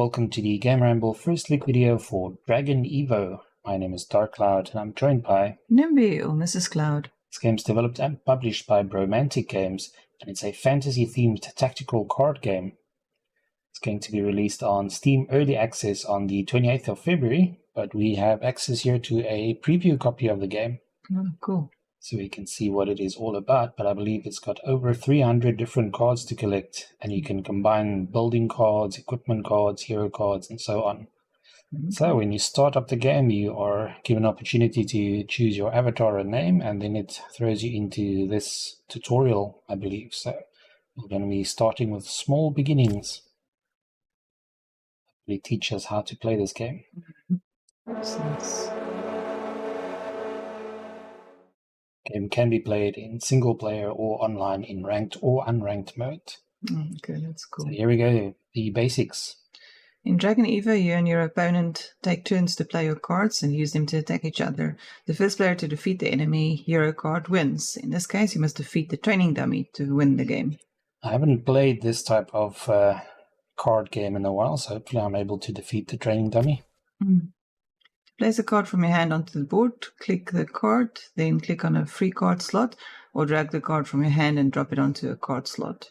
Welcome to the GAMERamble first look video for Dragon Evo. My name is Dark Cloud and I'm joined by Nimby or Mrs. Cloud. This game is developed and published by Bromantic Games, and it's a fantasy-themed tactical card game. It's going to be released on Steam Early Access on the 28th of February, but we have access here to a preview copy of the game. Oh, cool. So we can see what it is all about, but I believe it's got over 300 different cards to collect, and you can combine building cards, equipment cards, hero cards, and so on. Okay. So when you start up the game, you are given an opportunity to choose your avatar and name, and then it throws you into this tutorial, I believe. So we're going to be starting with small beginnings. It teaches us how to play this game. Game can be played in single player or online in ranked or unranked mode. Okay, that's cool. So here we go, the basics. In Dragon Evo, you and your opponent take turns to play your cards and use them to attack each other. The first player to defeat the enemy hero card wins. In this case, you must defeat the training dummy to win the game. I haven't played this type of card game in a while, so hopefully I'm able to defeat the training dummy. Place a card from your hand onto the board, click the card, then click on a free card slot, or drag the card from your hand and drop it onto a card slot.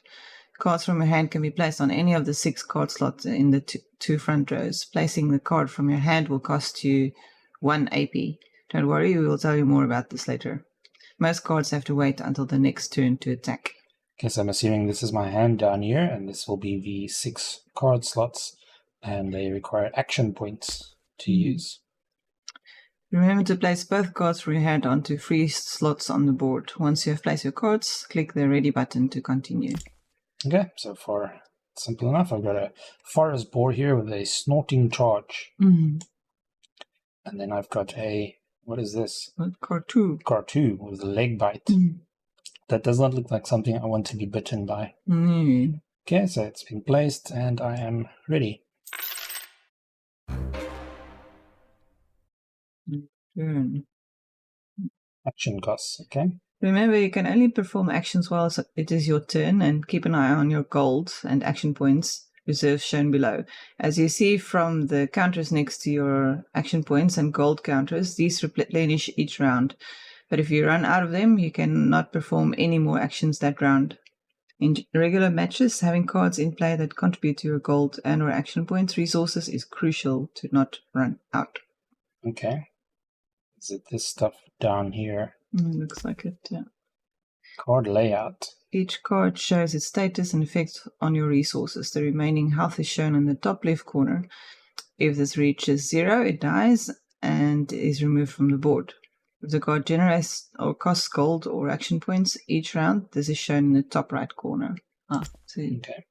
Cards from your hand can be placed on any of the 6 card slots in the two front rows. Placing the card from your hand will cost you 1 AP. Don't worry, we will tell you more about this later. Most cards have to wait until the next turn to attack. Okay, so I'm assuming this is my hand down here, and this will be the 6 card slots, and they require action points to use. Remember to place both cards from your hand onto free slots on the board. Once you have placed your cards, click the ready button to continue. Okay, so far simple enough. I've got a forest boar here with a snorting charge. And then I've got a, what is this? Cartoo. Cartoo with a leg bite. That does not look like something I want to be bitten by. Okay, so it's been placed and I am ready. Turn. Action costs, okay. Remember, you can only perform actions while it is your turn, and keep an eye on your gold and action points reserves shown below. As you see from the counters next to your action points and gold counters, these replenish each round. But if you run out of them, you cannot perform any more actions that round. In regular matches, having cards in play that contribute to your gold and or action points resources is crucial to not run out. Okay. Is it this stuff down here? Looks like it, yeah. Card layout. Each card shows its status and effect on your resources. The remaining health is shown in the top left corner. If this reaches 0, it dies and is removed from the board. If the card generates or costs gold or action points each round, this is shown in the top right corner. See. Okay.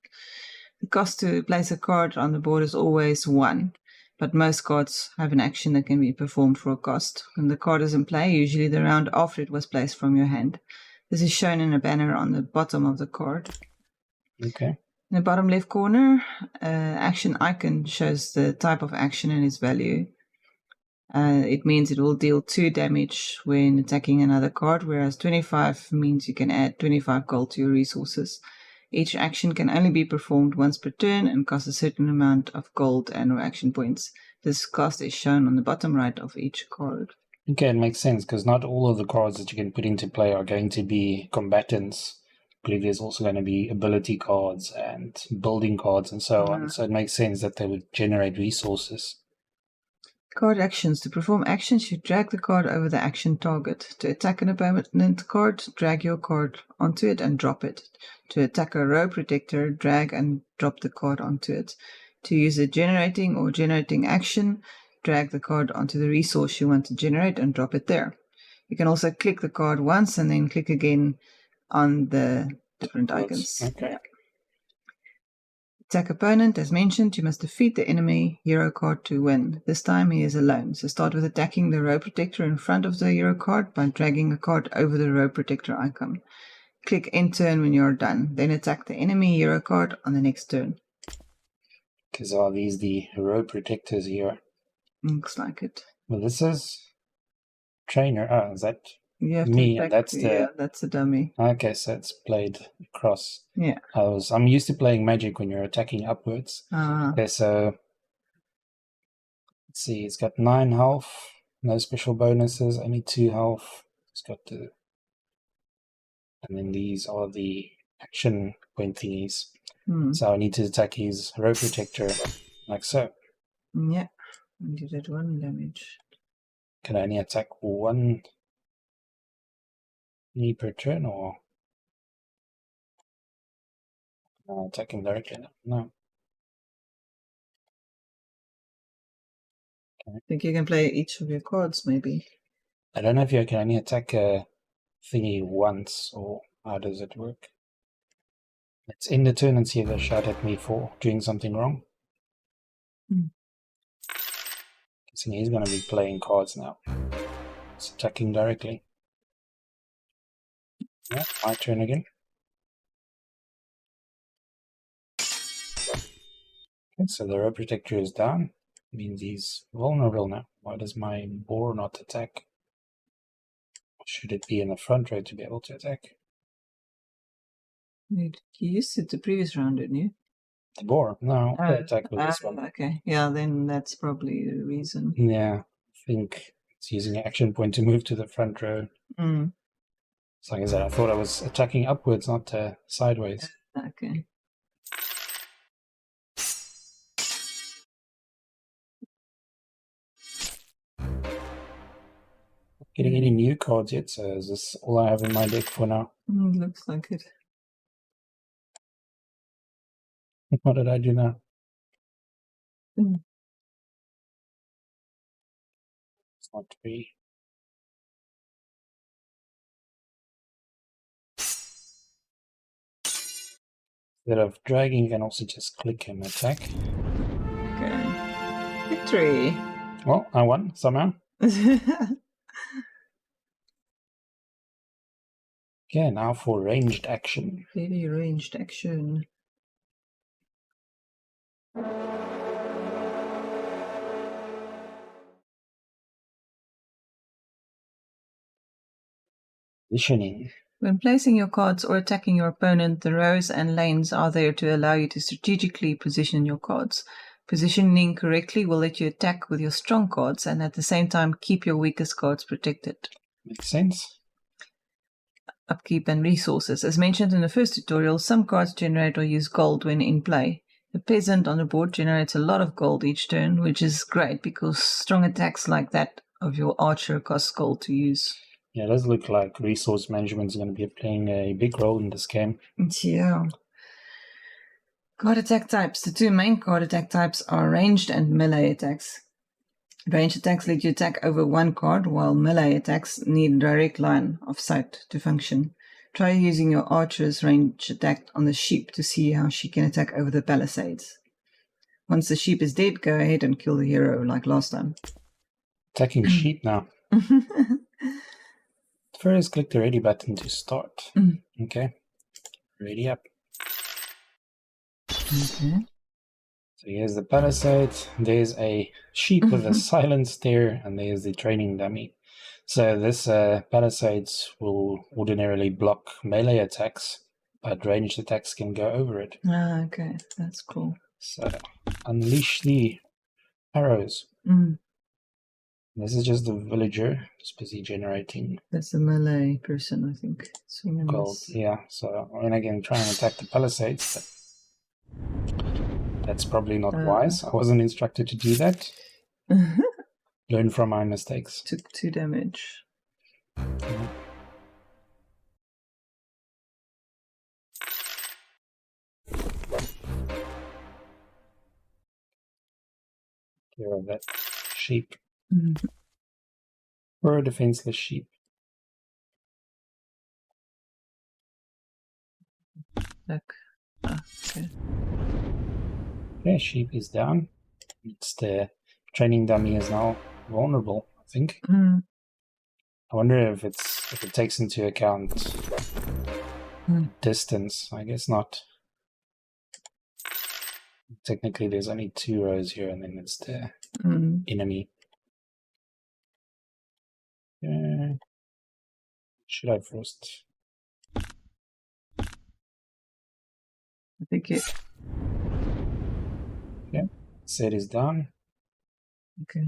The cost to place a card on the board is always 1. But most cards have an action that can be performed for a cost. When the card is in play, usually the round after it was placed from your hand. This is shown in a banner on the bottom of the card. Okay. In the bottom left corner, action icon shows the type of action and its value. It means it will deal 2 damage when attacking another card, whereas 25 means you can add 25 gold to your resources. Each action can only be performed once per turn and costs a certain amount of gold and or action points. This cost is shown on the bottom right of each card. Okay, it makes sense, because not all of the cards that you can put into play are going to be combatants. I believe there's also going to be ability cards and building cards and so on, so it makes sense that they would generate resources. Card actions. To perform actions, you drag the card over the action target. To attack an opponent card, drag your card onto it and drop it. To attack a row protector, drag and drop the card onto it. To use a generating action, drag the card onto the resource you want to generate and drop it there. You can also click the card once and then click again on the different icons. Okay. Yeah. Attack opponent, as mentioned, you must defeat the enemy hero card to win. This time he is alone, so start with attacking the row protector in front of the hero card by dragging a card over the row protector icon. Click end turn when you are done, then attack the enemy hero card on the next turn. Because are these the row protectors here? Looks like it. Well, this is trainer. Oh, is that You have me? to attack, That's the... yeah, that's the dummy. Okay, so it's played across. Yeah. I'm used to playing Magic when you're attacking upwards. Okay, so Let's see, it's got 9 health, no special bonuses, only 2 health. It's got the... And then these are the action point thingies. So I need to attack his row protector, like so. Yeah, and you did 1 damage. Can I only attack 1 knee per turn, or attack him directly? No. I think you can play each of your cards, maybe. I don't know if you can only attack a thingy once, or how does it work? Let's end the turn and see if they shout at me for doing something wrong. Guessing he's going to be playing cards now. It's attacking directly. Yeah, my turn again. Okay, so the row protector is down. Means he's vulnerable now. Why does my boar not attack? Should it be in the front row to be able to attack? You used it the previous round, didn't you? The boar? No, I attack with this one. Okay, yeah, then that's probably the reason. Yeah, I think it's using an action point to move to the front row. So like I said, I thought I was attacking upwards, not sideways. Okay. Getting any new cards yet, so is this all I have in my deck for now? Looks like it. What did I do now? It's not 3. Instead of dragging, you can also just click and attack. Okay. Victory! Well, I won somehow. Okay, now for ranged action. Very ranged action. Positioning. When placing your cards or attacking your opponent, the rows and lanes are there to allow you to strategically position your cards. Positioning correctly will let you attack with your strong cards and at the same time keep your weakest cards protected. Makes sense. Upkeep and resources. As mentioned in the first tutorial, some cards generate or use gold when in play. The peasant on the board generates a lot of gold each turn, which is great because strong attacks like that of your archer cost gold to use. Yeah, it does look like resource management is going to be playing a big role in this game. Yeah. Card attack types. The 2 main card attack types are ranged and melee attacks. Ranged attacks let you attack over 1 card, while melee attacks need a direct line of sight to function. Try using your archer's ranged attack on the sheep to see how she can attack over the palisades. Once the sheep is dead, go ahead and kill the hero like last time. Attacking sheep now. First, click the ready button to start. Okay, ready up. Okay. So here's the palisade. There's a sheep with a silence there, and there's the training dummy. So this palisades will ordinarily block melee attacks, but ranged attacks can go over it. Ah, okay, that's cool. So unleash the arrows. This is just the villager, just busy generating. That's a melee person, I think. Gold, yeah. So I'm again try and attack the palisades, but that's probably not wise. I wasn't instructed to do that. Learn from my mistakes. Took 2 damage. Yeah. Care of that sheep. Or a defenseless sheep. Okay. Okay, sheep is down. It's the training dummy is now vulnerable, I think. I wonder if it takes into account distance. I guess not. Technically, there's only 2 rows here, and then it's the enemy. Should I first? I think it. Yeah, set is down. Okay.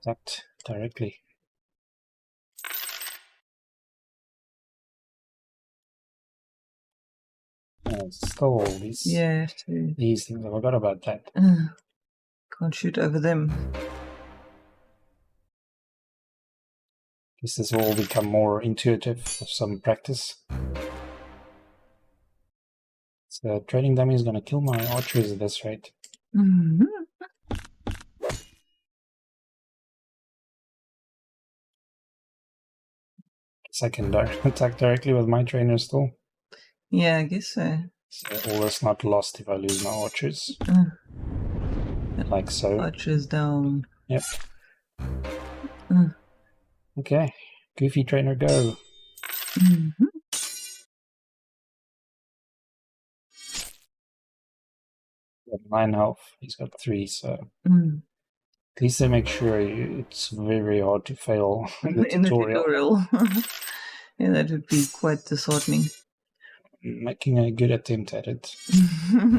Attacked directly. Still these these things. I forgot about that. Can't shoot over them. Guess this will all become more intuitive with some practice. So trading dummy is going to kill my archers at this rate. Mm-hmm. Guess I can attack directly with my trainer still. Yeah, I guess so. So all is not lost if I lose my archers. Like so. Archers down. Yep. Okay. Goofy trainer, go. Mm-hmm. Got 9 health. He's got 3, so at least they make sure it's very, very hard to fail in the tutorial. Yeah, that would be quite disheartening. Making a good attempt at it.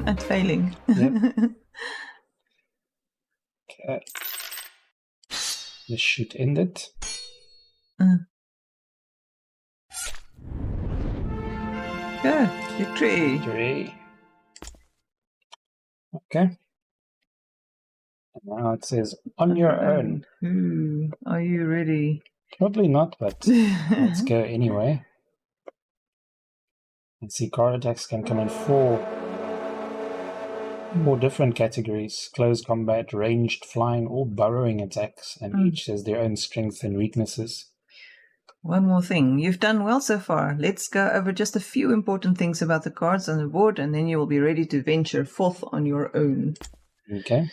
At failing. Yep. Okay. This should end it. Yeah, victory. Victory. Okay. And now it says, on your own. Are you ready? Probably not, but let's go anyway. Let's see, card attacks can come in 4 different categories: close combat, ranged, flying, or burrowing attacks, and each has their own strengths and weaknesses. One more thing. You've done well so far. Let's go over just a few important things about the cards on the board, and then you will be ready to venture forth on your own. Okay.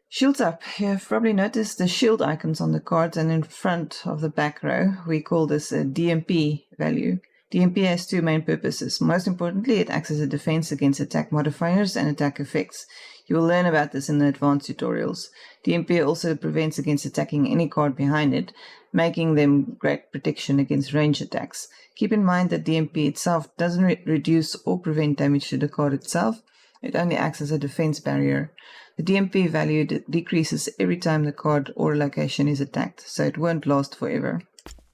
Shields up. You've probably noticed the shield icons on the cards and in front of the back row. We call this a DMP value. DMP has 2 main purposes. Most importantly, it acts as a defense against attack modifiers and attack effects. You will learn about this in the advanced tutorials. DMP also prevents against attacking any card behind it, making them great protection against ranged attacks. Keep in mind that DMP itself doesn't reduce or prevent damage to the card itself. It only acts as a defense barrier. The DMP value decreases every time the card or location is attacked, so it won't last forever.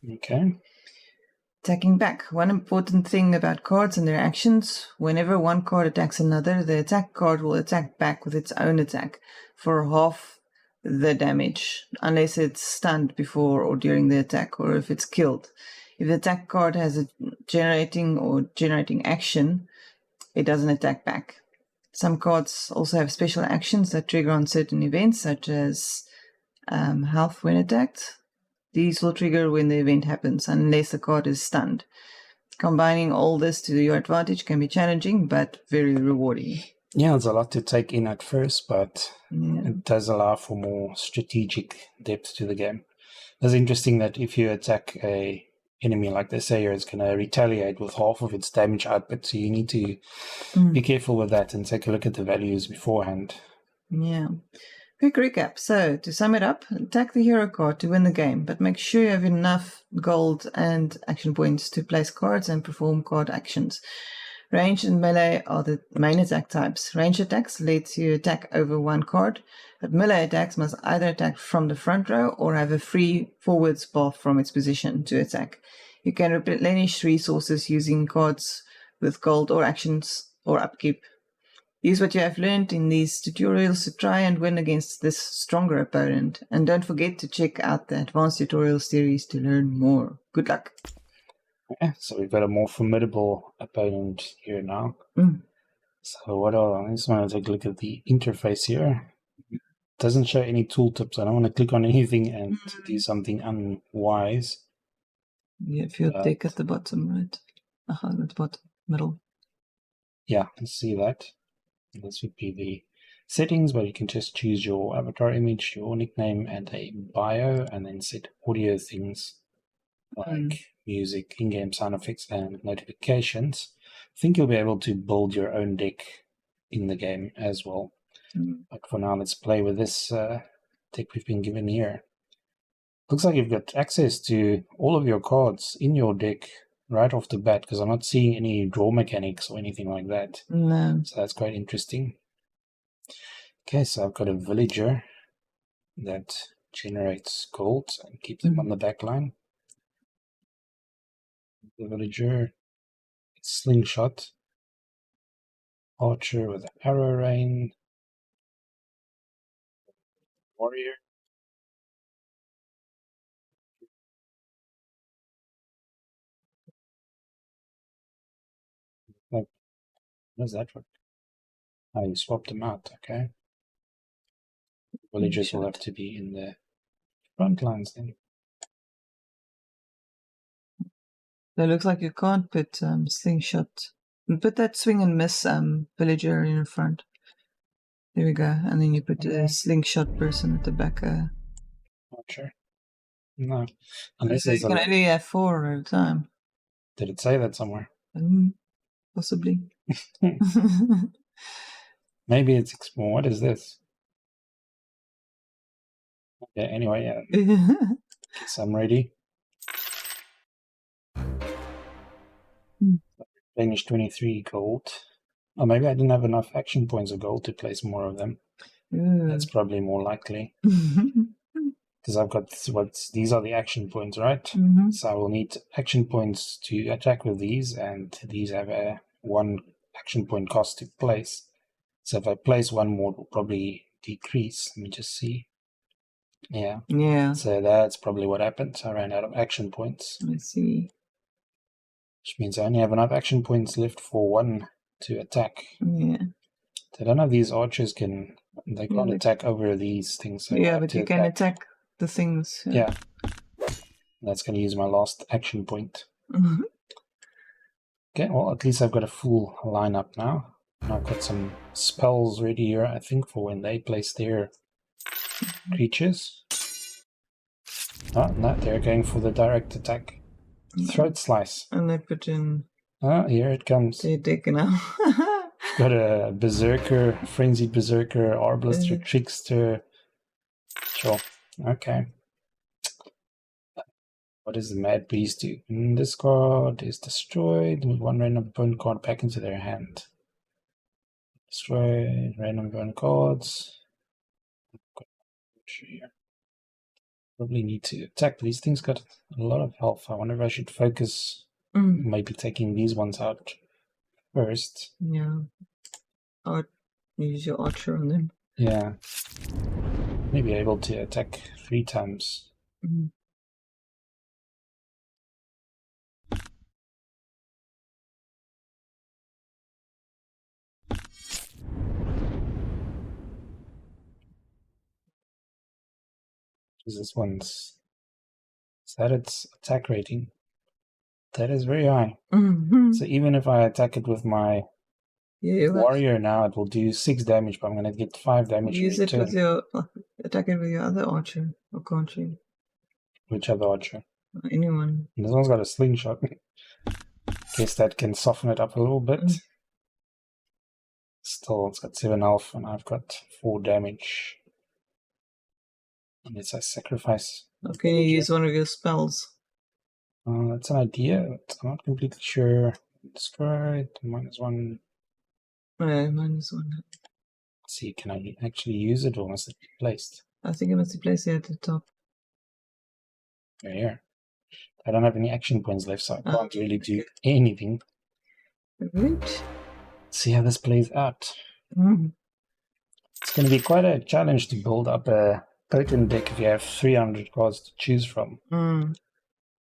Okay. Attacking back. One important thing about cards and their actions: whenever one card attacks another, the attack card will attack back with its own attack for half the damage, unless it's stunned before or during the attack, or if it's killed. If the attack card has a generating action, it doesn't attack back. Some cards also have special actions that trigger on certain events, such as health when attacked. These will trigger when the event happens, unless the card is stunned. Combining all this to your advantage can be challenging, but very rewarding. Yeah, it's a lot to take in at first, but it does allow for more strategic depth to the game. It's interesting that if you attack a enemy like the Sayer, it's going to retaliate with half of its damage output, so you need to be careful with that and take a look at the values beforehand. Yeah. Quick recap. So, to sum it up, attack the hero card to win the game, but make sure you have enough gold and action points to place cards and perform card actions. Range and melee are the main attack types. Range attacks let you attack over one card, but melee attacks must either attack from the front row or have a free forwards path from its position to attack. You can replenish resources using cards with gold or actions or upkeep. Use what you have learned in these tutorials to try and win against this stronger opponent. And don't forget to check out the advanced tutorial series to learn more. Good luck. Yeah, so we've got a more formidable opponent here now. So I just want to take a look at the interface here. It doesn't show any tooltips. I don't want to click on anything and do something unwise. Yeah, if you take at the bottom, right? At the bottom, middle. Yeah, I see that. This would be the settings, where you can just choose your avatar image, your nickname, and a bio, and then set audio things like music, in-game sound effects, and notifications. I think you'll be able to build your own deck in the game as well. But for now, let's play with this deck we've been given here. Looks like you've got access to all of your cards in your deck right off the bat, because I'm not seeing any draw mechanics or anything like that. No. So that's quite interesting. Okay, so I've got a villager that generates gold and keeps them on the back line. The villager, slingshot, archer with arrow rain, warrior. Like, what does that work? Oh, you swapped them out, okay. Villagers will have to be in the front lines then. So it looks like you can't put slingshot. Put that swing and miss villager in front. There we go. And then you put a slingshot person at the back. Not sure. No. Unless So you can only have 4 at a time. Did it say that somewhere? Possibly. Maybe it's more. What is this? Okay, anyway, yeah. Guess I'm ready. Danish 23 gold. Oh, maybe I didn't have enough action points of gold to place more of them. That's probably more likely. Because I've got these are the action points, right? So I will need action points to attack with these, and these have a 1 action point cost to place. So if I place 1 more, it will probably decrease. Let me just see. Yeah. Yeah. So that's probably what happened. I ran out of action points. I see. Which means I only have enough action points left for 1 to attack. Yeah. So none of these archers can't attack over these things. So yeah, but you can attack the things. Yeah. That's going to use my last action point. Okay, well, at least I've got a full lineup now. And I've got some spells ready here, I think, for when they place their creatures. Oh, no, they're going for the direct attack. Throat slice. And they put in... Oh, here it comes. They're taken out. Got a berserker, frenzied berserker, arbalister, trickster. Sure. Okay. What does the mad beast do? This card is destroyed. Move 1 random opponent card back into their hand. Destroy random opponent cards. Probably need to attack, but these things got a lot of health. I wonder if I should focus maybe taking these ones out first. Yeah. Or use your archer on them. Yeah. Maybe able to attack 3 times. This one's... Is that its attack rating? That is very high. So even if I attack it with my warrior now, it will do 6 damage, but I'm going to get 5 damage. Use it with your... attack it with your other archer, or can't you? Which other archer? Anyone. This one's got a slingshot. Guess that can soften it up a little bit. Still, it's got 7 health, and I've got 4 damage. Unless I sacrifice. Okay, you use one of your spells. That's an idea, but I'm not completely sure. Destroy it, -1. -1. Let's see, can I actually use it, or must it be placed? I think it must be placed here at the top. Here. I don't have any action points left, so I can't really do anything. Right. Let's see how this plays out. It's going to be quite a challenge to build up a potent deck if you have 300 cards to choose from.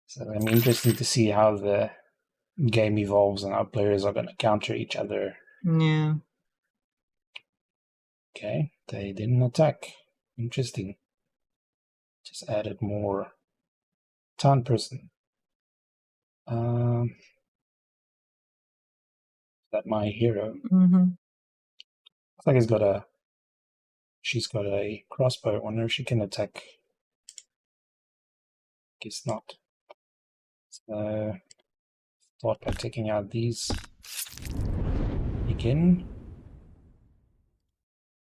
So I'm interested to see how the game evolves and how players are going to counter each other. Yeah. Okay, they didn't attack. Interesting. Just added more town person. Is that my hero? Looks like she's got a crossbow. I wonder if she can attack. Guess not. So start by taking out these again.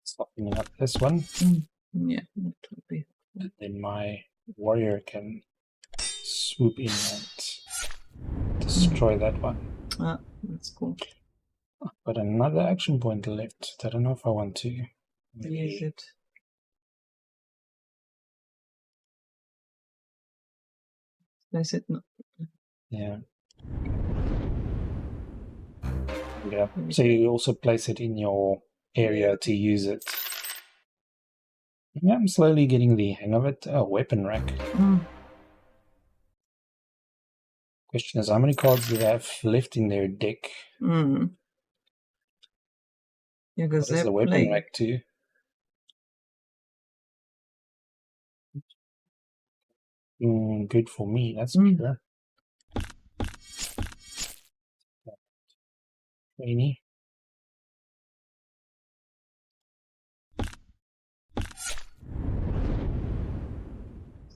Softening up this one. Yeah, that would be. And then my warrior can swoop in and destroy that one. Ah, that's cool. But another action point left. I don't know if I want to Use it. Place it. No. Yeah. Yeah. So you also place it in your area to use it. Yeah, I'm slowly getting the hang of it. Oh, weapon rack. Question is, how many cards do they have left in their deck? Yeah, What is the weapon rack too? Good for me, that's sure. 20.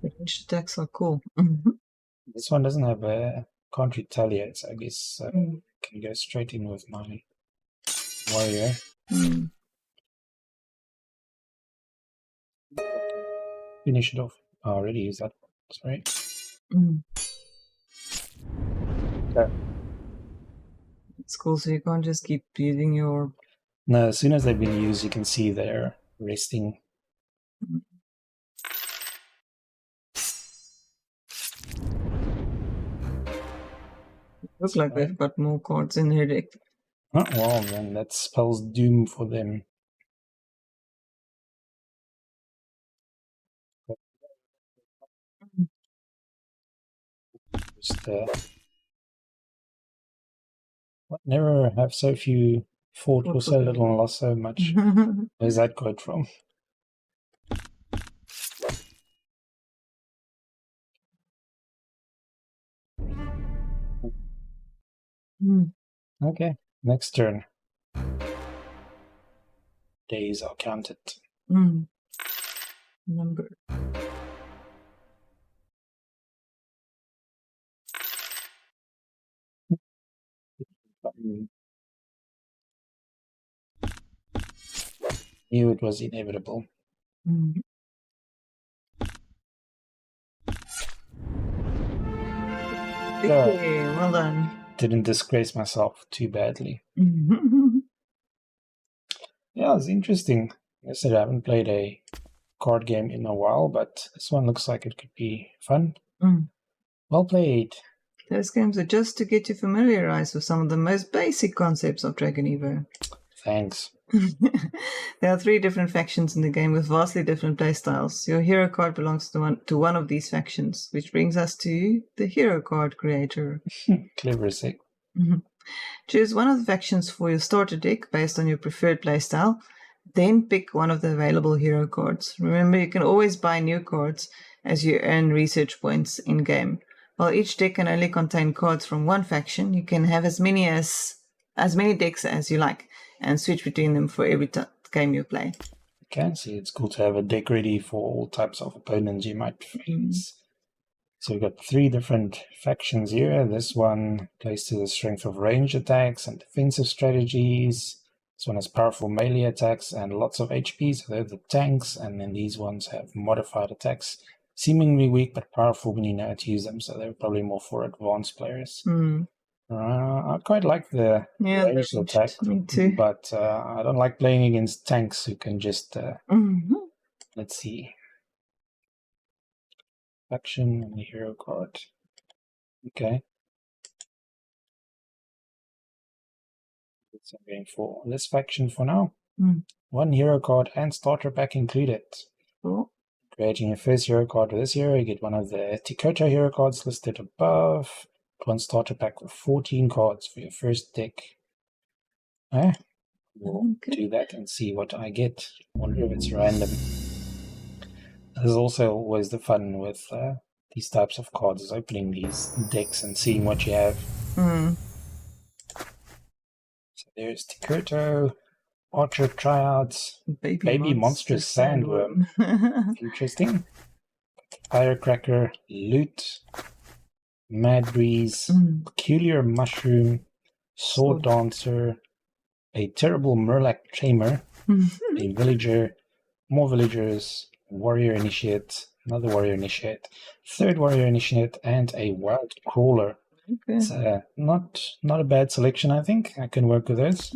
Ranged attacks are cool. This one doesn't have a can't retaliate, so I guess I can go straight in with my warrior. Finish it off. I already used that. Sorry. Okay. It's cool, so you can't just keep using your... No, as soon as they've been used, you can see they're resting. Look like they've got more cards in their deck. Oh, well, then that spells doom for them. Just never have so few fought for so little and lost so much. Where's that quote from? Okay, next turn. Days are counted. Number. Knew it was inevitable. Okay, well done. Didn't disgrace myself too badly. Yeah, it's interesting. I said I haven't played a card game in a while, but this one looks like it could be fun. Well played. Those games are just to get you familiarized with some of the most basic concepts of Dragon Evo. Thanks. There are 3 different factions in the game with vastly different playstyles. Your hero card belongs to one of these factions, which brings us to the hero card creator. Clever sick. Choose one of the factions for your starter deck based on your preferred playstyle. Then pick one of the available hero cards. Remember, you can always buy new cards as you earn research points in-game. While each deck can only contain cards from one faction, you can have as many decks as you like and switch between them for every game you play. You can see it's cool to have a deck ready for all types of opponents you might face. So we've got 3 different factions here. This one plays to the strength of range attacks and defensive strategies. This one has powerful melee attacks and lots of HP, so they're the tanks. And then these ones have modified attacks, seemingly weak but powerful when you know how to use them, so they're probably more for advanced players. I quite like the ranged attack, me too. but I don't like playing against tanks who can just... Let's see. Faction and the hero card. Okay. So I'm going for this faction for now. 1 hero card and starter pack included. Cool. Creating your first hero card with this hero, you get one of the Tikota hero cards listed above. 1 starter pack with 14 cards for your first deck. We'll do that and see what I get. Wonder if it's random. There's also always the fun with these types of cards, is opening these decks and seeing what you have. So there's Tikota, Archer Triads, Baby Monstrous Sandworm. Interesting. Firecracker, Loot, Mad Breeze, Peculiar Mushroom, Sword Dancer, a Terrible Murloc Tamer, a Villager, more Villagers, Warrior Initiate, another Warrior Initiate, 3rd Warrior Initiate, and a Wild Crawler. Okay. So not a bad selection, I think. I can work with those.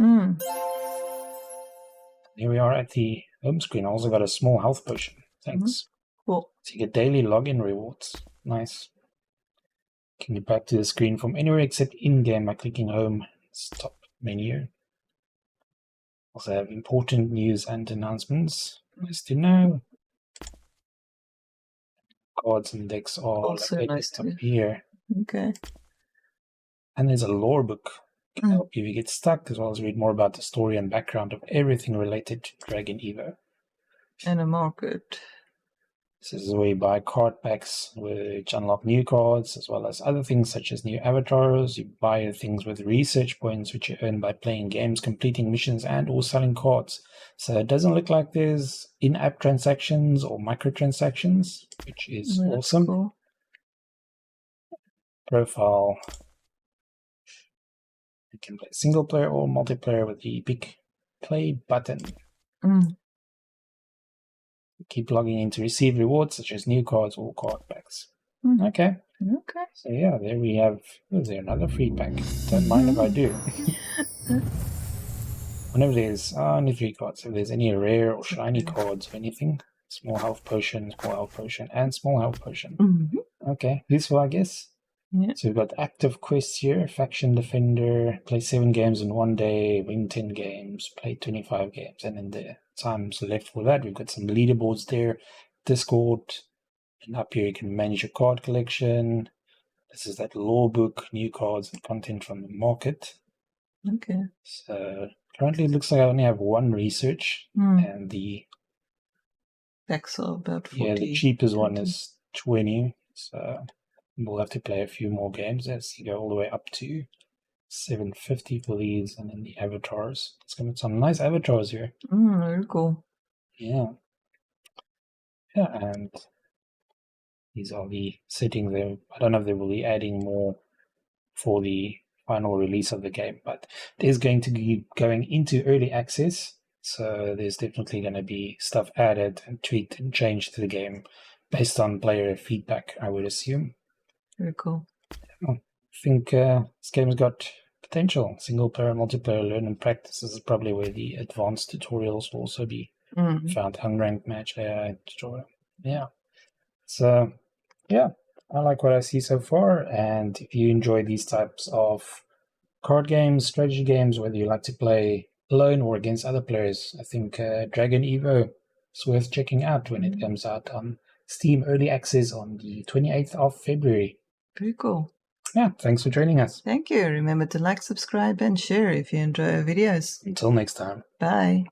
Here we are at the home screen. I also got a small health potion. Thanks. Cool. So you get daily login rewards. Nice. Can get back to the screen from anywhere except in-game by clicking home. Top menu. Also have important news and announcements. Nice to know. Cards and decks are Also located nice to up here. Okay. And there's a lore book. Can help you if you get stuck, as well as read more about the story and background of everything related to Dragon Evo. And a market. This is where you buy card packs which unlock new cards, as well as other things such as new avatars. You buy things with research points which you earn by playing games, completing missions, and or selling cards. So it doesn't look like there's in-app transactions or microtransactions, which is awesome. Cool. Profile. You can play single player or multiplayer with the big play button. Keep logging in to receive rewards such as new cards or card packs. Okay. So yeah, there we have. Is there another free pack? Don't mind if I do. Whenever there's only 3 cards, if there's any rare or shiny cards or anything, small health potion, and small health potion. Okay, useful, I guess. Yeah. So we've got active quests here: faction defender, play 7 games in 1 day, win 10 games, play 25 games, and in the times left for that, we've got some leaderboards there, Discord, and up here you can manage your card collection. This is that lore book, new cards and content from the market. Okay. So currently it looks like I only have 1 research, and the packs are about 40. Yeah, the cheapest one is 20, so we'll have to play a few more games as you go all the way up to 750 for these, and then the avatars. It's gonna be some nice avatars here. Very cool. Yeah. Yeah, and these are the settings there. I don't know if they will be adding more for the final release of the game, but there's going to be going into early access, so there's definitely going to be stuff added and tweaked and changed to the game based on player feedback, I would assume. Very cool. I think this game's got potential. Single player, multiplayer, learn and practice. This is probably where the advanced tutorials will also be found. Unranked match tutorial. Yeah. So, yeah, I like what I see so far. And if you enjoy these types of card games, strategy games, whether you like to play alone or against other players, I think Dragon Evo is worth checking out when it comes out on Steam Early Access on the 28th of February. Very cool. Yeah, thanks for joining us. Thank you. Remember to like, subscribe, and share if you enjoy our videos. Until next time. Bye.